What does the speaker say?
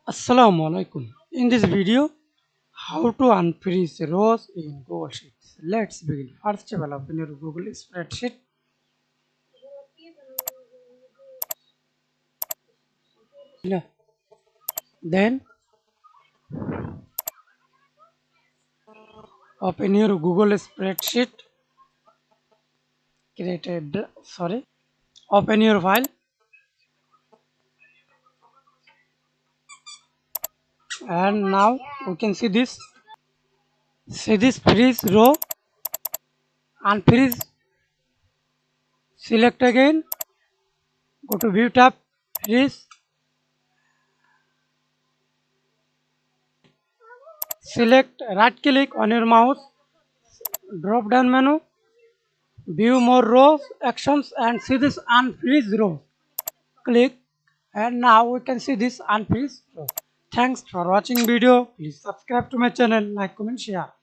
Assalamu Walaikum. In this video, how to unfreeze rows in Google Sheets. Let's begin. First of all, open your Google spreadsheet. Then open your Google spreadsheet. Open your file and now we can see this. See this freeze row. Unfreeze. Select again. Go to View tab. Freeze. Select right click on your mouse, drop down menu, view more rows, actions and see this unfreeze row. Click and now we can see this unfreeze row. Thanks for watching video. Please subscribe to my channel, like, comment, share.